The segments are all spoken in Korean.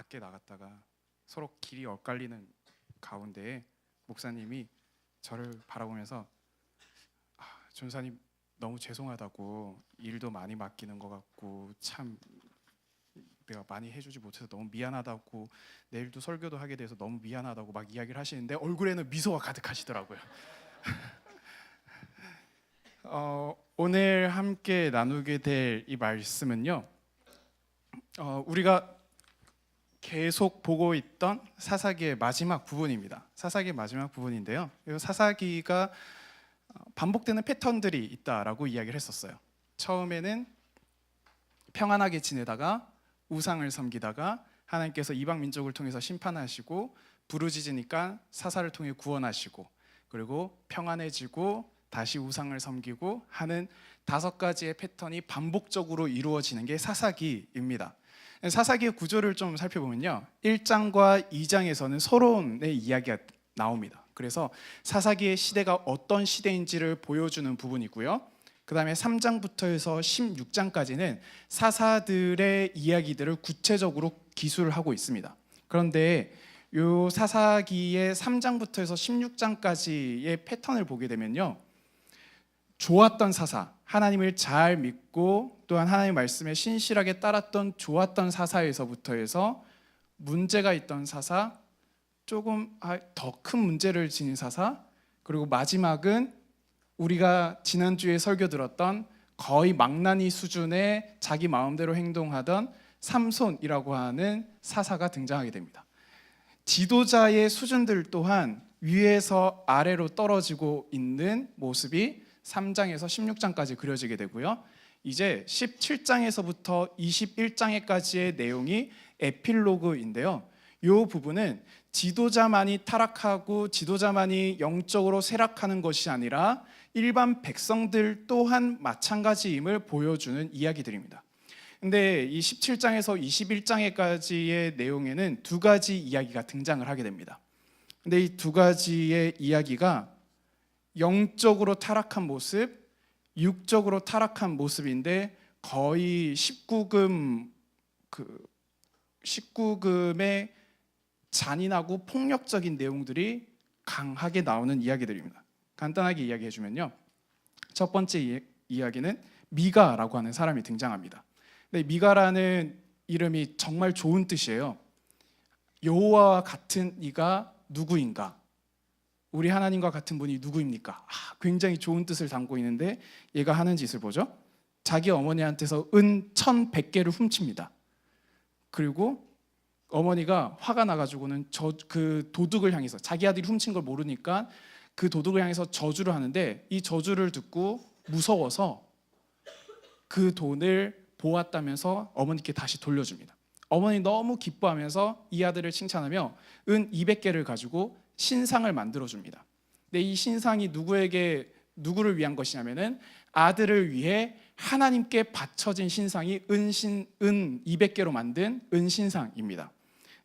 밖에 나갔다가 서로 길이 엇갈리는 가운데 목사님이 저를 바라보면서 전사님 너무 죄송하다고, 일도 많이 맡기는 것 같고 참 내가 많이 해주지 못해서 너무 미안하다고, 내일도 설교도 하게 돼서 너무 미안하다고 막 이야기를 하시는데 얼굴에는 미소가 가득하시더라고요. 오늘 함께 나누게 될 이 말씀은요, 우리가 계속 보고 있던 사사기의 마지막 부분입니다. 사사기의 마지막 부분인데요, 이 사사기가 반복되는 패턴들이 있다라고 이야기를 했었어요. 처음에는 평안하게 지내다가 우상을 섬기다가 하나님께서 이방 민족을 통해서 심판하시고 부르짖으니까 사사를 통해 구원하시고, 그리고 평안해지고 다시 우상을 섬기고 하는 5가지의 패턴이 반복적으로 이루어지는 게 사사기입니다. 사사기의 구조를 좀 살펴보면요, 1장과 2장에서는 서론의 이야기가 나옵니다. 그래서 사사기의 시대가 어떤 시대인지를 보여주는 부분이고요, 그 다음에 3장부터 해서 16장까지는 사사들의 이야기들을 구체적으로 기술을 하고 있습니다. 그런데 이 사사기의 3장부터 해서 16장까지의 패턴을 보게 되면요, 좋았던 사사, 하나님을 잘 믿고 또한 하나님의 말씀에 신실하게 따랐던 좋았던 사사에서부터 해서 문제가 있던 사사, 조금 더 큰 문제를 지닌 사사, 그리고 마지막은 우리가 지난주에 설교 들었던 거의 망나니 수준의 자기 마음대로 행동하던 삼손이라고 하는 사사가 등장하게 됩니다. 지도자의 수준들 또한 위에서 아래로 떨어지고 있는 모습이 3장에서 16장까지 그려지게 되고요, 이제 17장에서부터 21장에까지의 내용이 에필로그인데요, 이 부분은 지도자만이 타락하고 지도자만이 영적으로 쇠락하는 것이 아니라 일반 백성들 또한 마찬가지임을 보여주는 이야기들입니다. 근데 이 17장에서 21장에까지의 내용에는 2가지 이야기가 등장을 하게 됩니다. 근데 이 2가지의 이야기가 영적으로 타락한 모습, 육적으로 타락한 모습인데 거의 19금의 잔인하고 폭력적인 내용들이 강하게 나오는 이야기들입니다. 간단하게 이야기해주면요, 첫 번째 이야기는 미가라고 하는 사람이 등장합니다. 근데 미가라는 이름이 정말 좋은 뜻이에요. 여호와와 같은 이가 누구인가? 우리 하나님과 같은 분이 누구입니까? 굉장히 좋은 뜻을 담고 있는데 얘가 하는 짓을 보죠. 자기 어머니한테서 은 1,100개를 훔칩니다. 그리고 어머니가 화가 나가지고는 그 도둑을 향해서, 자기 아들이 훔친 걸 모르니까 그 도둑을 향해서 저주를 하는데, 이 저주를 듣고 무서워서 그 돈을 보았다면서 어머니께 다시 돌려줍니다. 어머니 너무 기뻐하면서 이 아들을 칭찬하며 은 200개를 가지고 신상을 만들어줍니다. 근데 이 신상이 누구를 위한 것이냐면은 아들을 위해 하나님께 바쳐진 신상이 은 200개로 만든 은신상입니다.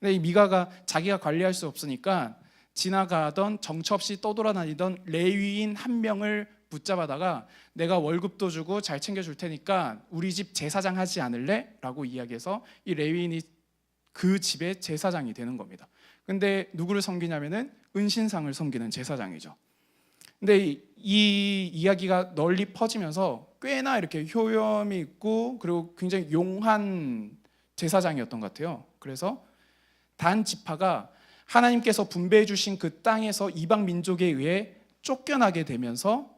근데 이 미가가 자기가 관리할 수 없으니까 지나가던 정처 없이 떠돌아다니던 레위인 한 명을 붙잡아다가 내가 월급도 주고 잘 챙겨줄 테니까 우리 집 제사장 하지 않을래? 라고 이야기해서 이 레위인이 그 집의 제사장이 되는 겁니다. 근데 누구를 섬기냐면은 은신상을 섬기는 제사장이죠. 근데 이 이야기가 널리 퍼지면서 꽤나 이렇게 효염이 있고 그리고 굉장히 용한 제사장이었던 것 같아요. 그래서 단 지파가 하나님께서 분배해 주신 그 땅에서 이방 민족에 의해 쫓겨나게 되면서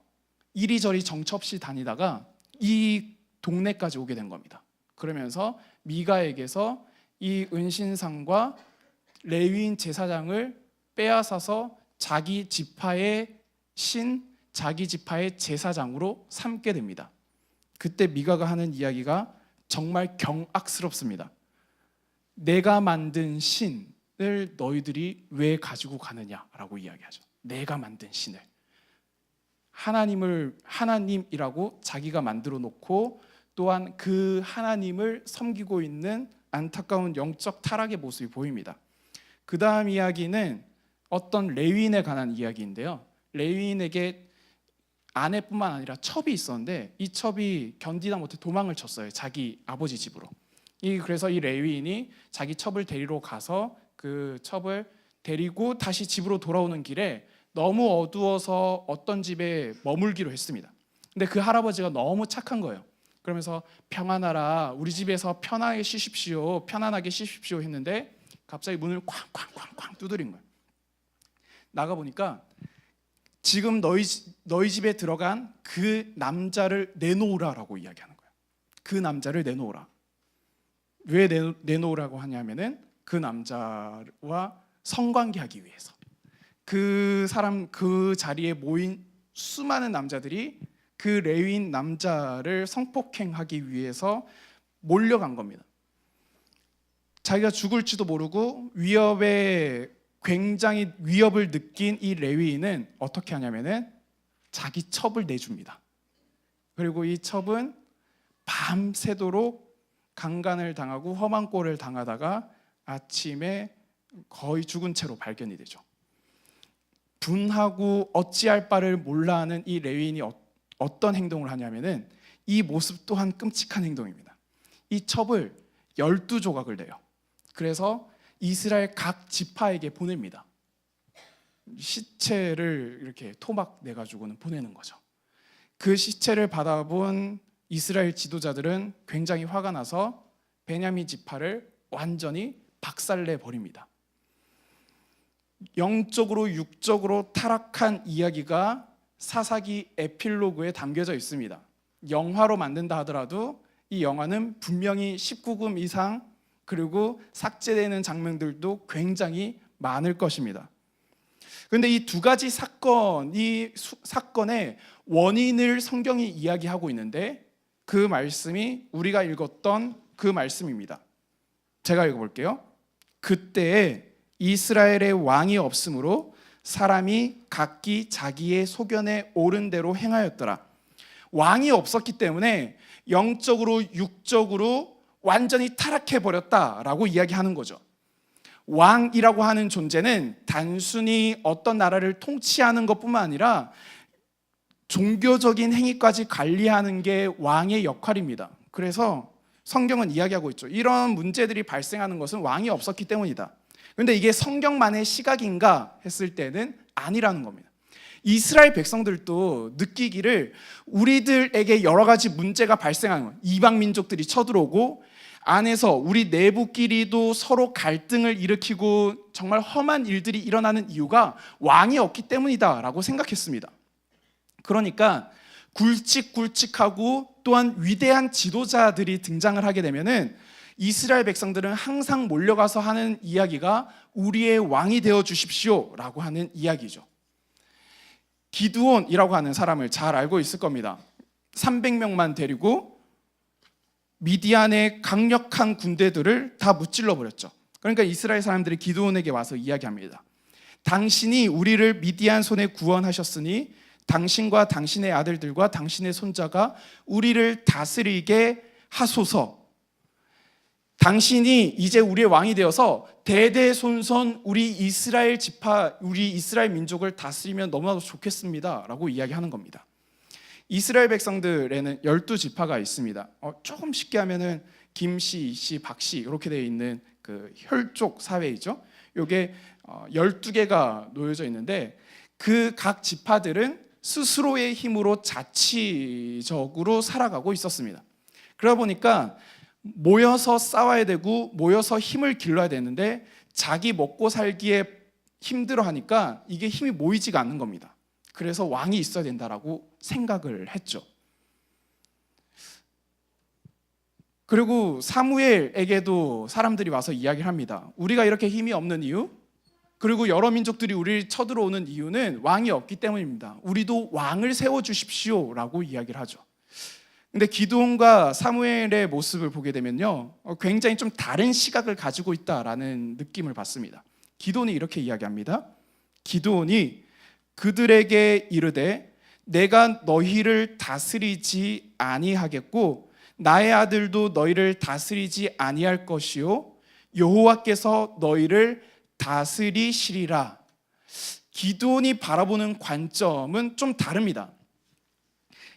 이리저리 정처 없이 다니다가 이 동네까지 오게 된 겁니다. 그러면서 미가에게서 이 은신상과 레위인 제사장을 빼앗아서 자기 지파의 자기 지파의 제사장으로 삼게 됩니다. 그때 미가가 하는 이야기가 정말 경악스럽습니다. 내가 만든 신을 너희들이 왜 가지고 가느냐라고 이야기하죠. 내가 만든 신을, 하나님이라고 자기가 만들어 놓고 또한 그 하나님을 섬기고 있는 안타까운 영적 타락의 모습이 보입니다. 그 다음 이야기는 어떤 레위인에 관한 이야기인데요, 레위인에게 아내뿐만 아니라 첩이 있었는데 이 첩이 견디다 못해 도망을 쳤어요. 자기 아버지 집으로. 그래서 이 레위인이 자기 첩을 데리러 가서 그 첩을 데리고 다시 집으로 돌아오는 길에 너무 어두워서 어떤 집에 머물기로 했습니다. 근데 그 할아버지가 너무 착한 거예요. 그러면서 평안하라, 우리 집에서 편하게 쉬십시오 했는데 갑자기 문을 쾅쾅쾅쾅 두드린 거예요. 나가보니까 지금 너희 집에 들어간 그 남자를 내놓으라라고 이야기하는 거예요. 그 남자를 내놓으라. 왜 내놓으라고 하냐면은 그 남자와 성관계하기 위해서. 그 자리에 모인 수많은 남자들이 그 레위인 남자를 성폭행하기 위해서 몰려간 겁니다. 자기가 죽을지도 모르고 굉장히 위협을 느낀 이 레위인은 어떻게 하냐면은 자기 첩을 내줍니다. 그리고 이 첩은 밤새도록 강간을 당하고 험한 꼴을 당하다가 아침에 거의 죽은 채로 발견이 되죠. 분하고 어찌할 바를 몰라하는 이 레위인이 어떤 행동을 하냐면은 이 모습 또한 끔찍한 행동입니다. 이 첩을 12조각을 내요. 그래서 이스라엘 각 지파에게 보냅니다. 시체를 이렇게 토막 내가지고는 보내는 거죠. 그 시체를 받아본 이스라엘 지도자들은 굉장히 화가 나서 베냐민 지파를 완전히 박살내 버립니다. 영적으로 육적으로 타락한 이야기가 사사기 에필로그에 담겨져 있습니다. 영화로 만든다 하더라도 이 영화는 분명히 19금 이상 그리고 삭제되는 장면들도 굉장히 많을 것입니다. 그런데 이 두 가지 사건의 원인을 성경이 이야기하고 있는데 그 말씀이 우리가 읽었던 그 말씀입니다. 제가 읽어볼게요. 그때에 이스라엘의 왕이 없으므로 사람이 각기 자기의 소견에 옳은 대로 행하였더라. 왕이 없었기 때문에 영적으로 육적으로 완전히 타락해버렸다라고 이야기하는 거죠. 왕이라고 하는 존재는 단순히 어떤 나라를 통치하는 것뿐만 아니라 종교적인 행위까지 관리하는 게 왕의 역할입니다. 그래서 성경은 이야기하고 있죠. 이런 문제들이 발생하는 것은 왕이 없었기 때문이다. 그런데 이게 성경만의 시각인가 했을 때는 아니라는 겁니다. 이스라엘 백성들도 느끼기를 우리들에게 여러 가지 문제가 발생하는 거예요. 이방 민족들이 쳐들어오고 안에서 우리 내부끼리도 서로 갈등을 일으키고 정말 험한 일들이 일어나는 이유가 왕이 없기 때문이다라고 생각했습니다. 그러니까 굵직굵직하고 또한 위대한 지도자들이 등장을 하게 되면은 이스라엘 백성들은 항상 몰려가서 하는 이야기가 우리의 왕이 되어 주십시오라고 하는 이야기죠. 기드온이라고 하는 사람을 잘 알고 있을 겁니다. 300명만 데리고 미디안의 강력한 군대들을 다 무찔러 버렸죠. 그러니까 이스라엘 사람들이 기드온에게 와서 이야기합니다. 당신이 우리를 미디안 손에 구원하셨으니 당신과 당신의 아들들과 당신의 손자가 우리를 다스리게 하소서. 당신이 이제 우리의 왕이 되어서 대대손손 우리 이스라엘 민족을 다스리면 너무나도 좋겠습니다 라고 이야기하는 겁니다. 이스라엘 백성들에는 12지파가 있습니다. 조금 쉽게 하면은 김씨, 이씨, 박씨 이렇게 되어 있는 그 혈족 사회이죠. 이게 12개가 놓여져 있는데 그 각 지파들은 스스로의 힘으로 자치적으로 살아가고 있었습니다. 그러다 보니까 모여서 싸워야 되고 모여서 힘을 길러야 되는데 자기 먹고 살기에 힘들어하니까 이게 힘이 모이지가 않는 겁니다. 그래서 왕이 있어야 된다라고 생각을 했죠. 그리고 사무엘에게도 사람들이 와서 이야기를 합니다. 우리가 이렇게 힘이 없는 이유, 그리고 여러 민족들이 우리를 쳐들어오는 이유는 왕이 없기 때문입니다. 우리도 왕을 세워주십시오 라고 이야기를 하죠. 근데 기드온과 사무엘의 모습을 보게 되면요, 굉장히 좀 다른 시각을 가지고 있다라는 느낌을 받습니다. 기드온이 이렇게 이야기합니다. 기드온이 그들에게 이르되 내가 너희를 다스리지 아니하겠고 나의 아들도 너희를 다스리지 아니할 것이요 여호와께서 너희를 다스리시리라. 기드온이 바라보는 관점은 좀 다릅니다.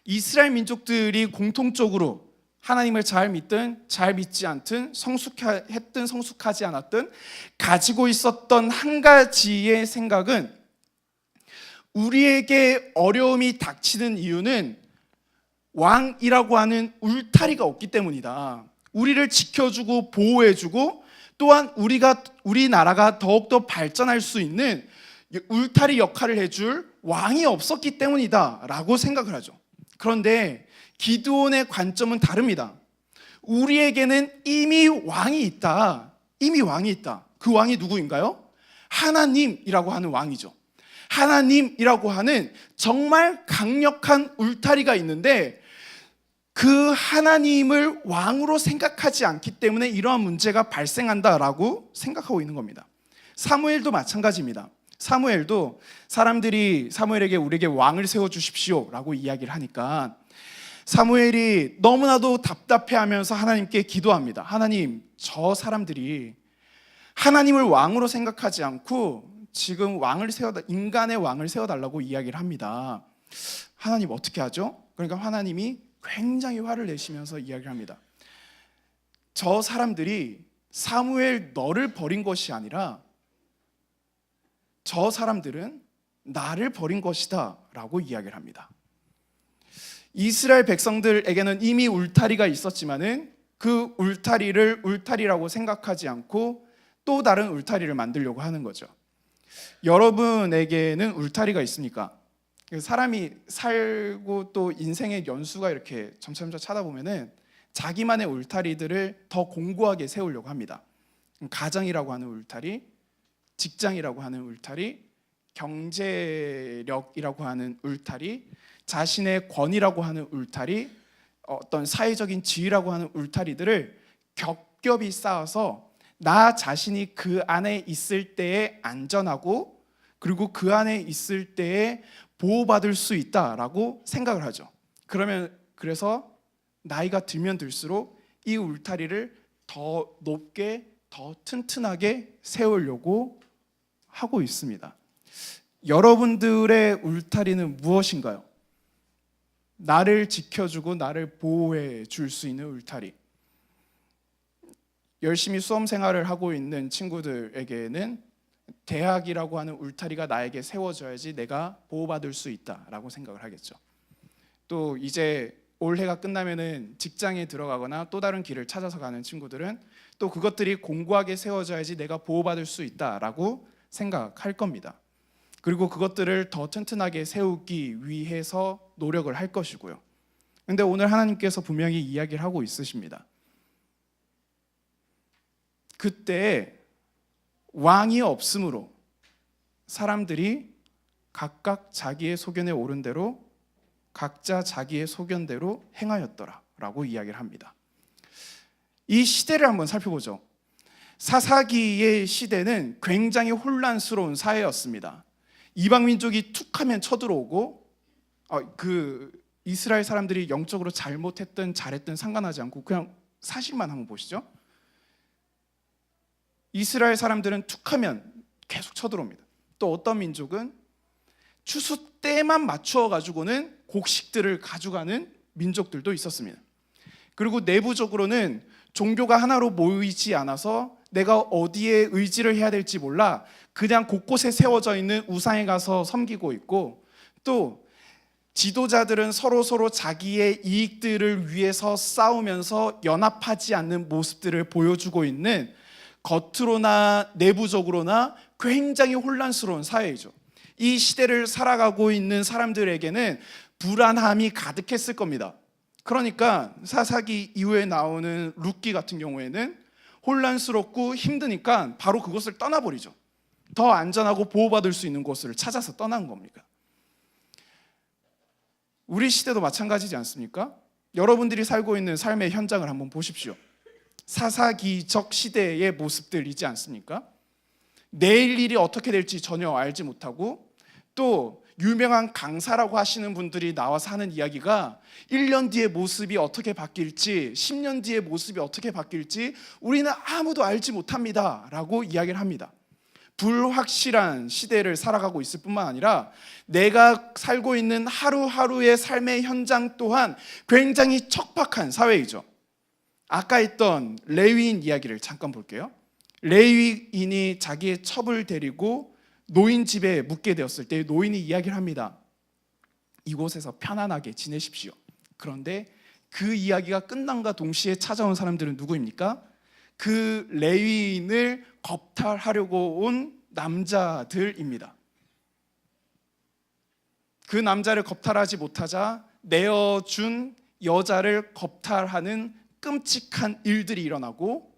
이스라엘 민족들이 공통적으로 하나님을 잘 믿든 잘 믿지 않든 성숙했든 성숙하지 않았든 가지고 있었던 한 가지의 생각은 우리에게 어려움이 닥치는 이유는 왕이라고 하는 울타리가 없기 때문이다. 우리를 지켜주고 보호해주고 또한 우리나라가 더욱더 발전할 수 있는 울타리 역할을 해줄 왕이 없었기 때문이다 라고 생각을 하죠. 그런데 기드온의 관점은 다릅니다. 우리에게는 이미 왕이 있다. 이미 왕이 있다. 그 왕이 누구인가요? 하나님이라고 하는 왕이죠. 하나님이라고 하는 정말 강력한 울타리가 있는데 그 하나님을 왕으로 생각하지 않기 때문에 이러한 문제가 발생한다라고 생각하고 있는 겁니다. 사무엘도 마찬가지입니다. 사무엘도 사람들이 사무엘에게 우리에게 왕을 세워주십시오 라고 이야기를 하니까 사무엘이 너무나도 답답해하면서 하나님께 기도합니다. 하나님, 저 사람들이 하나님을 왕으로 생각하지 않고 지금 인간의 왕을 세워달라고 이야기를 합니다. 하나님 어떻게 하죠? 그러니까 하나님이 굉장히 화를 내시면서 이야기를 합니다. 저 사람들이 사무엘 너를 버린 것이 아니라 저 사람들은 나를 버린 것이다 라고 이야기를 합니다. 이스라엘 백성들에게는 이미 울타리가 있었지만은 그 울타리를 울타리라고 생각하지 않고 또 다른 울타리를 만들려고 하는 거죠. 여러분에게는 울타리가 있습니까? 사람이 살고 또 인생의 연수가 이렇게 점점 차다 보면은 자기만의 울타리들을 더 공고하게 세우려고 합니다. 가정이라고 하는 울타리, 직장이라고 하는 울타리, 경제력이라고 하는 울타리, 자신의 권위라고 하는 울타리, 어떤 사회적인 지위라고 하는 울타리들을 겹겹이 쌓아서 나 자신이 그 안에 있을 때에 안전하고 그리고 그 안에 있을 때에 보호받을 수 있다라고 생각을 하죠. 그래서 나이가 들면 들수록 이 울타리를 더 높게 더 튼튼하게 세우려고 하고 있습니다. 여러분들의 울타리는 무엇인가요? 나를 지켜주고 나를 보호해 줄 수 있는 울타리. 열심히 수험 생활을 하고 있는 친구들에게는 대학이라고 하는 울타리가 나에게 세워져야지 내가 보호받을 수 있다라고 생각을 하겠죠. 또 이제 올해가 끝나면은 직장에 들어가거나 또 다른 길을 찾아서 가는 친구들은 또 그것들이 공고하게 세워져야지 내가 보호받을 수 있다라고 생각할 겁니다. 그리고 그것들을 더 튼튼하게 세우기 위해서 노력을 할 것이고요. 근데 오늘 하나님께서 분명히 이야기를 하고 있으십니다. 그때 왕이 없으므로 사람들이 각각 자기의 소견에 오른 대로 각자 자기의 소견대로 행하였더라 라고 이야기를 합니다. 이 시대를 한번 살펴보죠. 사사기의 시대는 굉장히 혼란스러운 사회였습니다. 이방 민족이 툭하면 쳐들어오고 그 이스라엘 사람들이 영적으로 잘못했든 잘했든 상관하지 않고 그냥 사실만 한번 보시죠. 이스라엘 사람들은 툭하면 계속 쳐들어옵니다. 또 어떤 민족은 추수 때만 맞추어 가지고는 곡식들을 가져가는 민족들도 있었습니다. 그리고 내부적으로는 종교가 하나로 모이지 않아서 내가 어디에 의지를 해야 될지 몰라 그냥 곳곳에 세워져 있는 우상에 가서 섬기고 있고, 또 지도자들은 서로 자기의 이익들을 위해서 싸우면서 연합하지 않는 모습들을 보여주고 있는 겉으로나 내부적으로나 굉장히 혼란스러운 사회이죠. 이 시대를 살아가고 있는 사람들에게는 불안함이 가득했을 겁니다. 그러니까 사사기 이후에 나오는 룻기 같은 경우에는 혼란스럽고 힘드니까 바로 그것을 떠나버리죠. 더 안전하고 보호받을 수 있는 곳을 찾아서 떠난 겁니다. 우리 시대도 마찬가지지 않습니까? 여러분들이 살고 있는 삶의 현장을 한번 보십시오. 사사기적 시대의 모습들이지 않습니까? 내일 일이 어떻게 될지 전혀 알지 못하고, 또 유명한 강사라고 하시는 분들이 나와서 하는 이야기가 1년 뒤의 모습이 어떻게 바뀔지 10년 뒤의 모습이 어떻게 바뀔지 우리는 아무도 알지 못합니다 라고 이야기를 합니다. 불확실한 시대를 살아가고 있을 뿐만 아니라 내가 살고 있는 하루하루의 삶의 현장 또한 굉장히 척박한 사회이죠. 아까 했던 레위인 이야기를 잠깐 볼게요. 레위인이 자기의 첩을 데리고 노인 집에 묵게 되었을 때 노인이 이야기를 합니다. 이곳에서 편안하게 지내십시오. 그런데 그 이야기가 끝남과 동시에 찾아온 사람들은 누구입니까? 그 레위인을 겁탈하려고 온 남자들입니다. 그 남자를 겁탈하지 못하자 내어준 여자를 겁탈하는 끔찍한 일들이 일어나고,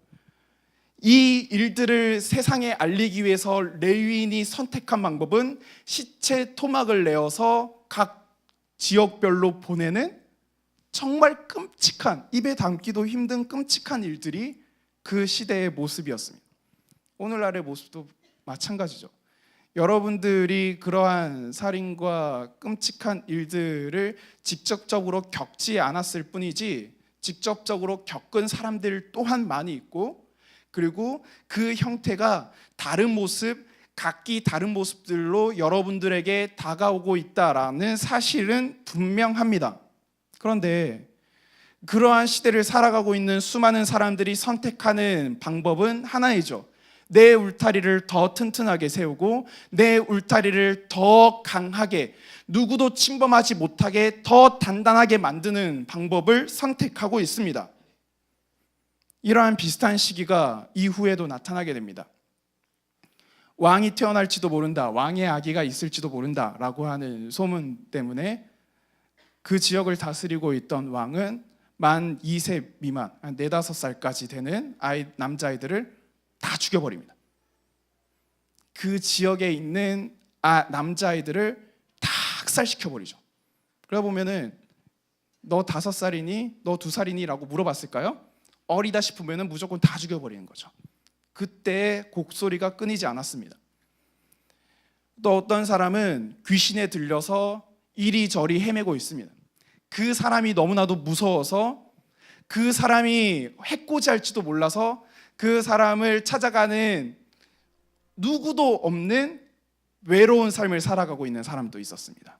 이 일들을 세상에 알리기 위해서 레위인이 선택한 방법은 시체 토막을 내어서 각 지역별로 보내는 정말 끔찍한, 입에 담기도 힘든 끔찍한 일들이 그 시대의 모습이었습니다. 오늘날의 모습도 마찬가지죠. 여러분들이 그러한 살인과 끔찍한 일들을 직접적으로 겪지 않았을 뿐이지 직접적으로 겪은 사람들 또한 많이 있고, 그리고 그 형태가 다른 모습, 각기 다른 모습들로 여러분들에게 다가오고 있다라는 사실은 분명합니다. 그런데 그러한 시대를 살아가고 있는 수많은 사람들이 선택하는 방법은 하나이죠. 내 울타리를 더 튼튼하게 세우고 내 울타리를 더 강하게, 누구도 침범하지 못하게 더 단단하게 만드는 방법을 선택하고 있습니다. 이러한 비슷한 시기가 이후에도 나타나게 됩니다. 왕이 태어날지도 모른다, 왕의 아기가 있을지도 모른다 라고 하는 소문 때문에 그 지역을 다스리고 있던 왕은 만 2세 미만, 한 4, 5살까지 되는 남자아이들을 다 죽여버립니다. 그 지역에 있는 남자아이들을 다 학살시켜버리죠. 그러다 보면은 너 5살이니? 너 2살이니? 라고 물어봤을까요? 어리다 싶으면 무조건 다 죽여버리는 거죠. 그때 곡소리가 끊이지 않았습니다. 또 어떤 사람은 귀신에 들려서 이리저리 헤매고 있습니다. 그 사람이 너무나도 무서워서, 그 사람이 해코지할지도 몰라서 그 사람을 찾아가는 누구도 없는 외로운 삶을 살아가고 있는 사람도 있었습니다.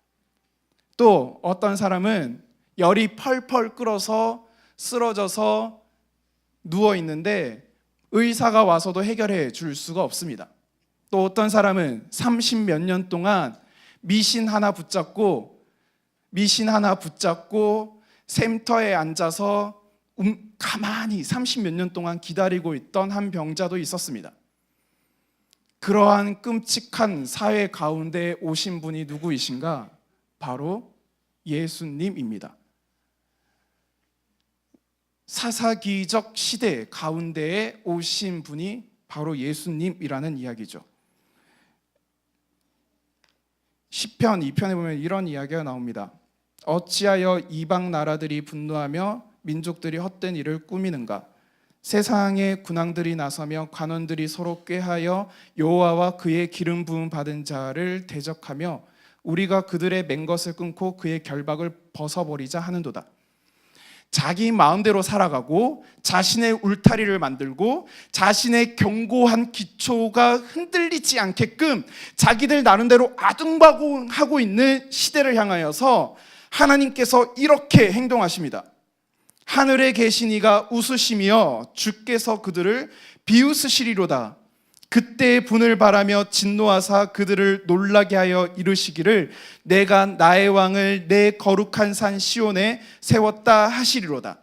또 어떤 사람은 열이 펄펄 끓어서 쓰러져서 누워 있는데 의사가 와서도 해결해 줄 수가 없습니다. 또 어떤 사람은 30몇 년 동안 미신 하나 붙잡고 샘터에 앉아서 가만히 30몇 년 동안 기다리고 있던 한 병자도 있었습니다. 그러한 끔찍한 사회 가운데 오신 분이 누구이신가? 바로 예수님입니다. 사사기적 시대 가운데에 오신 분이 바로 예수님이라는 이야기죠. 시편 2편에 보면 이런 이야기가 나옵니다. 어찌하여 이방 나라들이 분노하며 민족들이 헛된 일을 꾸미는가? 세상의 군왕들이 나서며 관원들이 서로 꾀하여 여호와와 그의 기름 부음 받은 자를 대적하며 우리가 그들의 맨 것을 끊고 그의 결박을 벗어버리자 하는도다. 자기 마음대로 살아가고 자신의 울타리를 만들고 자신의 견고한 기초가 흔들리지 않게끔 자기들 나름대로 아둥바둥하고 있는 시대를 향하여서 하나님께서 이렇게 행동하십니다. 하늘에 계신 이가 웃으시며 주께서 그들을 비웃으시리로다. 그때 분을 바라며 진노하사 그들을 놀라게 하여 이르시기를 내가 나의 왕을 내 거룩한 산 시온에 세웠다 하시리로다.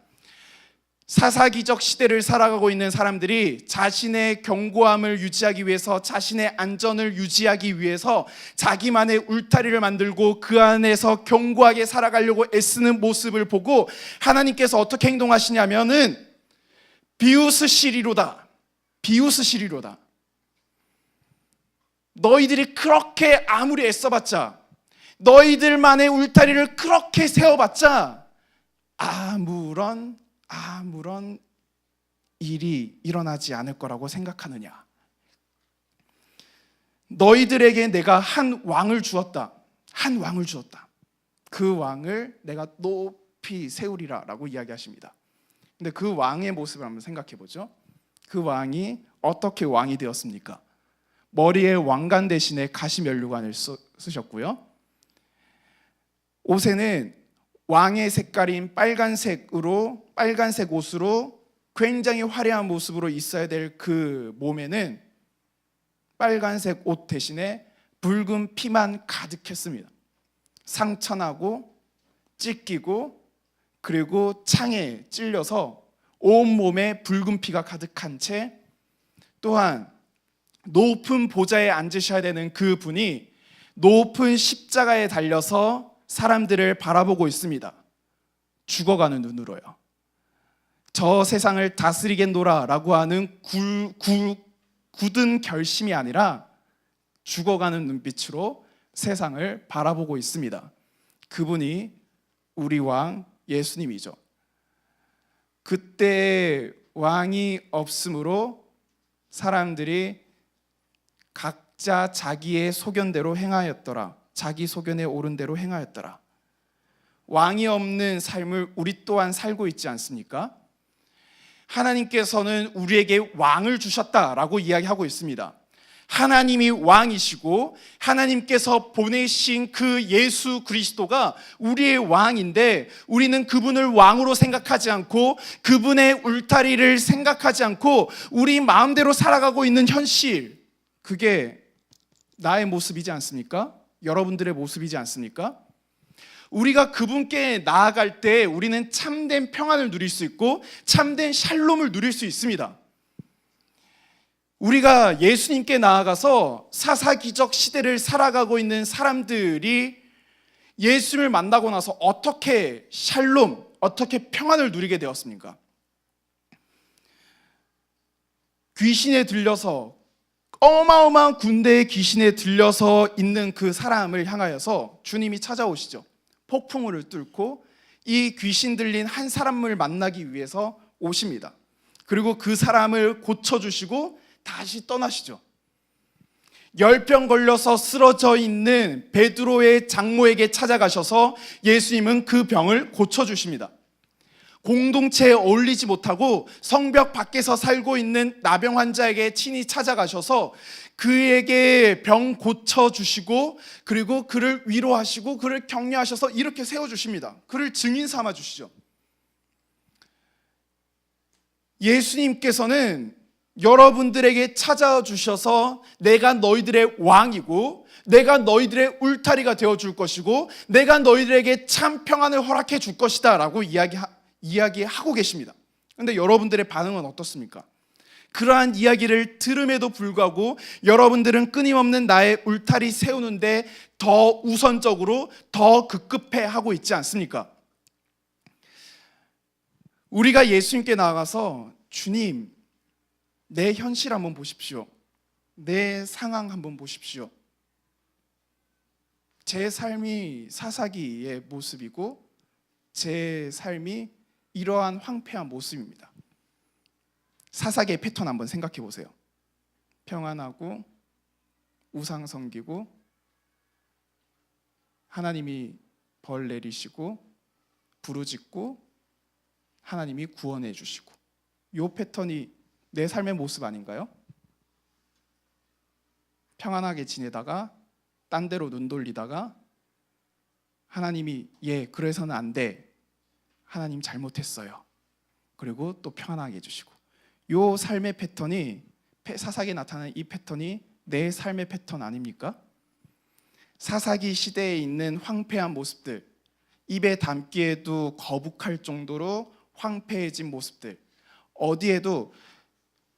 사사기적 시대를 살아가고 있는 사람들이 자신의 견고함을 유지하기 위해서, 자신의 안전을 유지하기 위해서 자기만의 울타리를 만들고 그 안에서 견고하게 살아가려고 애쓰는 모습을 보고 하나님께서 어떻게 행동하시냐면은 비웃으시리로다. 비웃으시리로다. 너희들이 그렇게 아무리 애써봤자, 너희들만의 울타리를 그렇게 세워봤자 아무런 일이 일어나지 않을 거라고 생각하느냐? 너희들에게 내가 한 왕을 주었다. 한 왕을 주었다. 그 왕을 내가 높이 세우리라 라고 이야기하십니다. 근데 그 왕의 모습을 한번 생각해 보죠. 그 왕이 어떻게 왕이 되었습니까? 머리에 왕관 대신에 가시면류관을 쓰셨고요. 옷에는 왕의 색깔인 빨간색 옷으로 굉장히 화려한 모습으로 있어야 될 그 몸에는 빨간색 옷 대신에 붉은 피만 가득했습니다. 상처나고 찢기고 그리고 창에 찔려서 온몸에 붉은 피가 가득한 채, 또한 높은 보좌에 앉으셔야 되는 그 분이 높은 십자가에 달려서 사람들을 바라보고 있습니다. 죽어가는 눈으로요. 저 세상을 다스리겠노라 라고 하는 굳은 결심이 아니라 죽어가는 눈빛으로 세상을 바라보고 있습니다. 그분이 우리 왕 예수님이죠. 그때 왕이 없으므로 사람들이 각자 자기의 소견대로 행하였더라. 자기 소견에 옳은 대로 행하였더라. 왕이 없는 삶을 우리 또한 살고 있지 않습니까? 하나님께서는 우리에게 왕을 주셨다라고 이야기하고 있습니다. 하나님이 왕이시고 하나님께서 보내신 그 예수 그리스도가 우리의 왕인데, 우리는 그분을 왕으로 생각하지 않고 그분의 울타리를 생각하지 않고 우리 마음대로 살아가고 있는 현실, 그게 나의 모습이지 않습니까? 여러분들의 모습이지 않습니까? 우리가 그분께 나아갈 때 우리는 참된 평안을 누릴 수 있고 참된 샬롬을 누릴 수 있습니다. 우리가 예수님께 나아가서 사사기적 시대를 살아가고 있는 사람들이 예수님을 만나고 나서 어떻게 샬롬, 어떻게 평안을 누리게 되었습니까? 귀신에 들려서, 어마어마한 군대의 귀신에 들려서 있는 그 사람을 향하여서 주님이 찾아오시죠. 폭풍우를 뚫고 이 귀신 들린 한 사람을 만나기 위해서 오십니다. 그리고 그 사람을 고쳐주시고 다시 떠나시죠. 열병 걸려서 쓰러져 있는 베드로의 장모에게 찾아가셔서 예수님은 그 병을 고쳐주십니다. 공동체에 어울리지 못하고 성벽 밖에서 살고 있는 나병 환자에게 친히 찾아가셔서 그에게 병 고쳐주시고 그리고 그를 위로하시고 그를 격려하셔서 이렇게 세워주십니다. 그를 증인 삼아주시죠. 예수님께서는 여러분들에게 찾아와 주셔서 내가 너희들의 왕이고 내가 너희들의 울타리가 되어줄 것이고 내가 너희들에게 참 평안을 허락해 줄 것이다 라고 이야기하고 계십니다. 그런데 여러분들의 반응은 어떻습니까? 그러한 이야기를 들음에도 불구하고 여러분들은 끊임없는 나의 울타리 세우는데 더 우선적으로 더 급급해 하고 있지 않습니까? 우리가 예수님께 나아가서 주님, 내 현실 한번 보십시오. 내 상황 한번 보십시오. 제 삶이 사사기의 모습이고 제 삶이 이러한 황폐한 모습입니다. 사사기의 패턴 한번 생각해 보세요. 평안하고 우상 섬기고 하나님이 벌 내리시고 부르짖고 하나님이 구원해 주시고, 이 패턴이 내 삶의 모습 아닌가요? 평안하게 지내다가 딴 데로 눈 돌리다가 하나님이 그래서는 안 돼, 하나님 잘못했어요, 그리고 또 평안하게 해주시고, 이 삶의 패턴이, 사사기에 나타나는 이 패턴이 내 삶의 패턴 아닙니까? 사사기 시대에 있는 황폐한 모습들, 입에 담기에도 거북할 정도로 황폐해진 모습들, 어디에도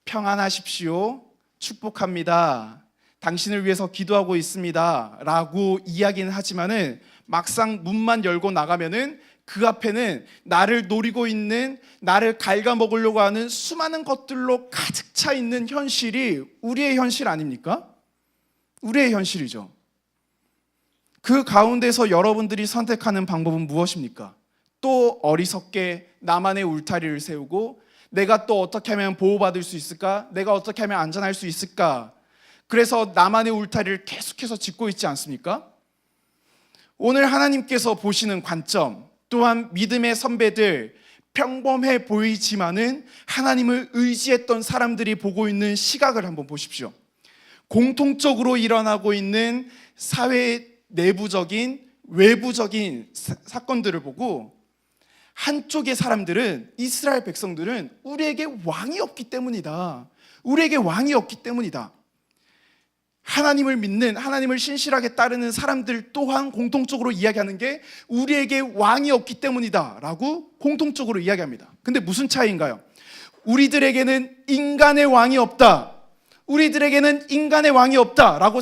평안하십시오, 축복합니다, 당신을 위해서 기도하고 있습니다 라고 이야기는 하지만은 막상 문만 열고 나가면은 그 앞에는 나를 노리고 있는, 나를 갉아먹으려고 하는 수많은 것들로 가득 차 있는 현실이 우리의 현실 아닙니까? 우리의 현실이죠. 그 가운데서 여러분들이 선택하는 방법은 무엇입니까? 또 어리석게 나만의 울타리를 세우고 내가 또 어떻게 하면 보호받을 수 있을까? 내가 어떻게 하면 안전할 수 있을까? 그래서 나만의 울타리를 계속해서 짓고 있지 않습니까? 오늘 하나님께서 보시는 관점, 또한 믿음의 선배들, 평범해 보이지만은 하나님을 의지했던 사람들이 보고 있는 시각을 한번 보십시오. 공통적으로 일어나고 있는 사회 내부적인 외부적인 사건들을 보고 한쪽의 사람들은, 이스라엘 백성들은 우리에게 왕이 없기 때문이다. 우리에게 왕이 없기 때문이다. 하나님을 믿는, 하나님을 신실하게 따르는 사람들 또한 공통적으로 이야기하는 게 우리에게 왕이 없기 때문이다 라고 공통적으로 이야기합니다. 근데 무슨 차이인가요? 우리들에게는 인간의 왕이 없다, 우리들에게는 인간의 왕이 없다 라고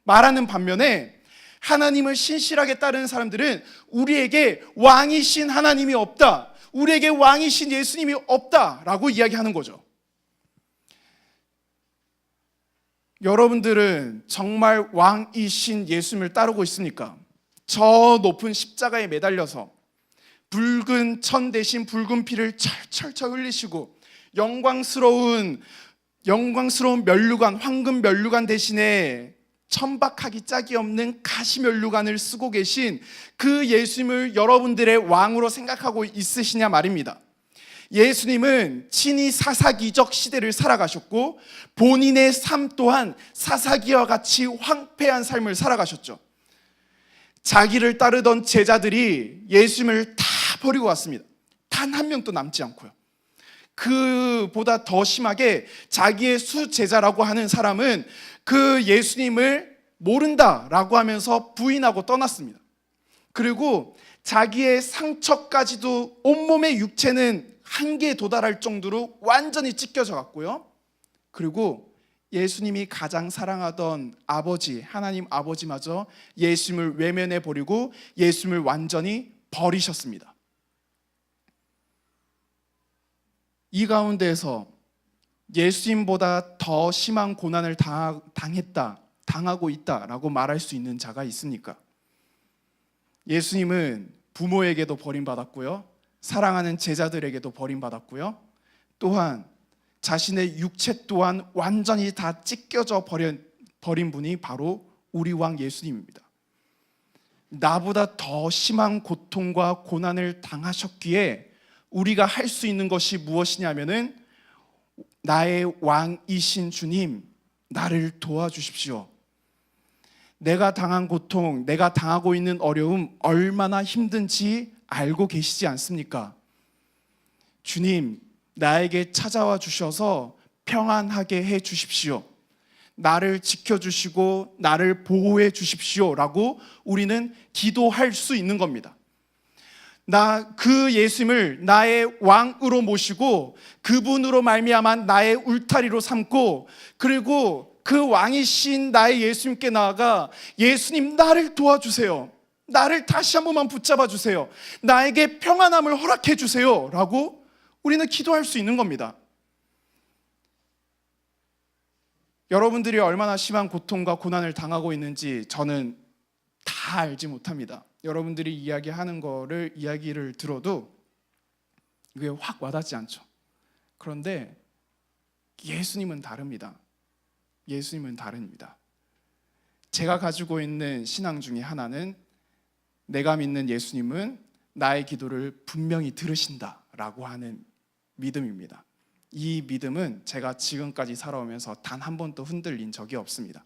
말하는 반면에, 하나님을 신실하게 따르는 사람들은 우리에게 왕이신 하나님이 없다, 우리에게 왕이신 예수님이 없다 라고 이야기하는 거죠. 여러분들은 정말 왕이신 예수님을 따르고 있습니까? 저 높은 십자가에 매달려서 붉은 천 대신 붉은 피를 철철철 흘리시고 영광스러운 면류관, 황금 면류관 대신에 천박하기 짝이 없는 가시 면류관을 쓰고 계신 그 예수님을 여러분들의 왕으로 생각하고 있으시냐 말입니다. 예수님은 친히 사사기적 시대를 살아가셨고 본인의 삶 또한 사사기와 같이 황폐한 삶을 살아가셨죠. 자기를 따르던 제자들이 예수님을 다 버리고 왔습니다. 단 한 명도 남지 않고요. 그보다 더 심하게 자기의 수제자라고 하는 사람은 그 예수님을 모른다라고 하면서 부인하고 떠났습니다. 그리고 자기의 상처까지도, 온몸의 육체는 한계에 도달할 정도로 완전히 찢겨져 갔고요. 그리고 예수님이 가장 사랑하던 아버지, 하나님 아버지마저 예수님을 외면해 버리고 예수님을 완전히 버리셨습니다. 이 가운데에서 예수님보다 더 심한 고난을 당하고 있다라고 말할 수 있는 자가 있습니까? 예수님은 부모에게도 버림받았고요, 사랑하는 제자들에게도 버림받았고요, 또한 자신의 육체 또한 완전히 다 찢겨져 버린 분이 바로 우리 왕 예수님입니다. 나보다 더 심한 고통과 고난을 당하셨기에 우리가 할 수 있는 것이 무엇이냐면은, 나의 왕이신 주님, 나를 도와주십시오. 내가 당한 고통, 내가 당하고 있는 어려움 얼마나 힘든지 알고 계시지 않습니까? 주님, 나에게 찾아와 주셔서 평안하게 해 주십시오. 나를 지켜주시고 나를 보호해 주십시오 라고 우리는 기도할 수 있는 겁니다. 그 예수님을 나의 왕으로 모시고 그분으로 말미암아 나의 울타리로 삼고, 그리고 그 왕이신 나의 예수님께 나아가 예수님, 나를 도와주세요. 나를 다시 한 번만 붙잡아 주세요. 나에게 평안함을 허락해 주세요 라고 우리는 기도할 수 있는 겁니다. 여러분들이 얼마나 심한 고통과 고난을 당하고 있는지 저는 다 알지 못합니다. 여러분들이 이야기를 들어도 이게 확 와닿지 않죠. 그런데 예수님은 다릅니다. 예수님은 다릅니다. 제가 가지고 있는 신앙 중에 하나는, 내가 믿는 예수님은 나의 기도를 분명히 들으신다라고 하는 믿음입니다. 이 믿음은 제가 지금까지 살아오면서 단 한 번도 흔들린 적이 없습니다.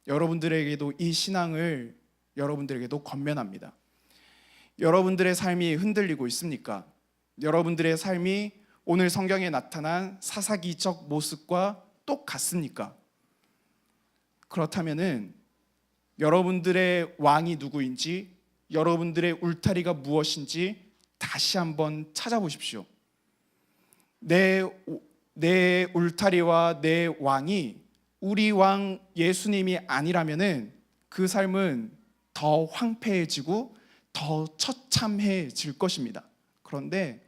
여러분들에게도 이 신앙을 여러분들에게도 권면합니다. 여러분들의 삶이 흔들리고 있습니까? 여러분들의 삶이 오늘 성경에 나타난 사사기적 모습과 똑같습니까? 그렇다면은 여러분들의 왕이 누구인지, 여러분들의 울타리가 무엇인지 다시 한번 찾아보십시오. 내 울타리와 내 왕이 우리 왕 예수님이 아니라면은 그 삶은 더 황폐해지고 더 처참해질 것입니다. 그런데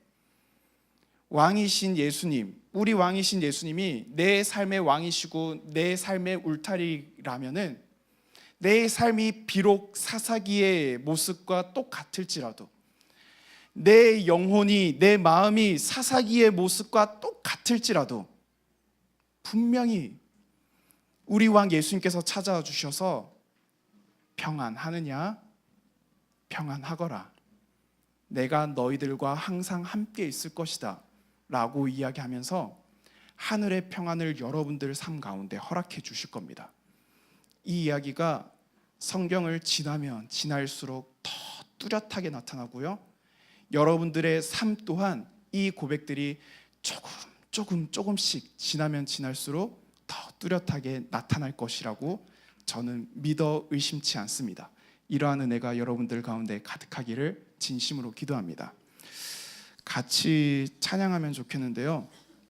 왕이신 예수님, 우리 왕이신 예수님이 내 삶의 왕이시고 내 삶의 울타리라면은, 내 삶이 비록 사사기의 모습과 똑같을지라도, 내 영혼이, 내 마음이 사사기의 모습과 똑같을지라도 분명히 우리 왕 예수님께서 찾아와 주셔서 평안하느냐? 평안하거라. 내가 너희들과 항상 함께 있을 것이다 라고 이야기하면서 하늘의 평안을 여러분들 삶 가운데 허락해 주실 겁니다. 이 이야기가 성경을 지나면 지날수록 더 뚜렷하게 나타나고요, 여러분들의 삶 또한 이 고백들이 조금씩 지나면 지날수록 더 뚜렷하게 나타날 것이라고 저는 믿어 의심치 않습니다. 이러한 은혜가 여러분들 가운데 가득하기를 진심으로 기도합니다. 같이 찬양하면 좋겠는데요.